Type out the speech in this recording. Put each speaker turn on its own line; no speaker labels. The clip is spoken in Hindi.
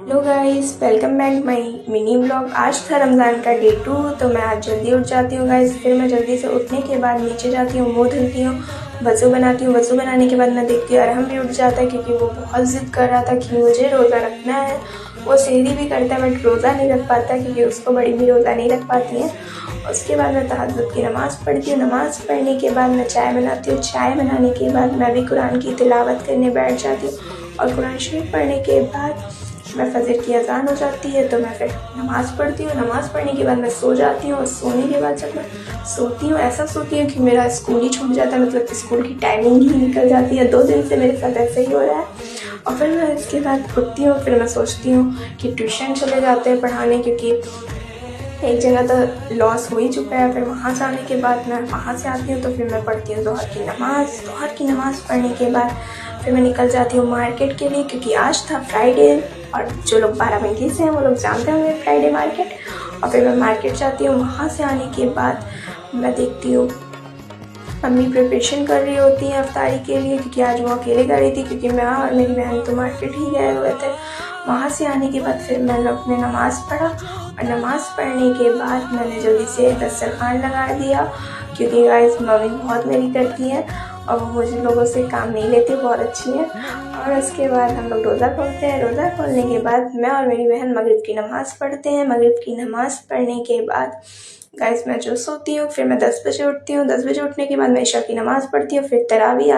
Hello guys, welcome back my mini blog. आज था रमज़ान का डे 2। तो मैं आज जल्दी उठ जाती हूँ गाइस। फिर मैं जल्दी से उठने के बाद नीचे जाती हूँ, मुंह धुलती हूँ, वज़ू बनाती हूँ। वज़ू बनाने के बाद मैं देखती हूँ अरहम भी उठ जाता है, क्योंकि वो बहुत ज़िद कर रहा था कि मुझे रोज़ा रखना है। वो सहरी भी करता है बट रोज़ा नहीं रख पाता, क्योंकि उसको बड़ी भी रोज़ा नहीं रख पाती हैं। उसके बाद मैं तहज्जुद की नमाज़ पढ़ती हूँ। नमाज़ पढ़ने के बाद मैं चाय बनाती हूँ। चाय बनाने के बाद मैं भी कुरान की तिलावत करने बैठ जाती हूँ, और कुरान शरीफ पढ़ने के बाद मैं फजर की अजान हो जाती है, तो मैं फिर नमाज़ पढ़ती हूँ। नमाज़ पढ़ने के बाद मैं सो जाती हूँ, और सोने के बाद जब मैं सोती हूँ ऐसा सोती हूँ कि मेरा स्कूल ही छूट जाता है, मतलब स्कूल की टाइमिंग ही निकल जाती है। 2 दिन से मेरे साथ ऐसे ही हो रहा है। और फिर मैं इसके बाद उठती हूँ, फिर मैं सोचती हूँ कि ट्यूशन चले जाते हैं पढ़ाने, क्योंकि एक जगह तो लॉस हो ही चुका है। फिर वहाँ जाने के बाद मैं वहाँ से आती हूँ, तो फिर मैं पढ़ती हूँ ज़ोहर की नमाज़। ज़ोहर की नमाज़ पढ़ने के बाद फिर मैं निकल जाती हूँ मार्केट के लिए, क्योंकि आज था फ्राइडे, और जो लोग बाराबंकी से हैं वो लोग जानते होंगे फ्राइडे मार्केट। और फिर मैं मार्केट जाती हूँ। वहाँ से आने के बाद मैं देखती हूँ मम्मी प्रिपरेशन कर रही होती हैं अफ्तारी के लिए, क्योंकि आज वो अकेले गई थी, क्योंकि मैं और मेरी बहन तो मार्केट ही गए हुए थे। वहाँ से आने के बाद फिर मैंने अपने नमाज़ पढ़ा, और नमाज़ पढ़ने के बाद मैंने जल्दी से दस्तरखान लगा दिया, क्योंकि गाइस मम्मी बहुत मेरी करती हैं और वो मुझे लोगों से काम नहीं लेती, बहुत अच्छी हैं। और उसके बाद हम लोग रोज़ा खोलते हैं। रोज़ा खोलने के बाद मैं और मेरी बहन मगरिब की नमाज़ पढ़ते हैं। मगरिब की नमाज़ पढ़ने के बाद गाइस मैं जो सोती हूँ, फिर मैं 10 बजे उठती हूँ। 10 बजे उठने के बाद मैं इशा की नमाज़ पढ़ती हूँ, फिर तरावी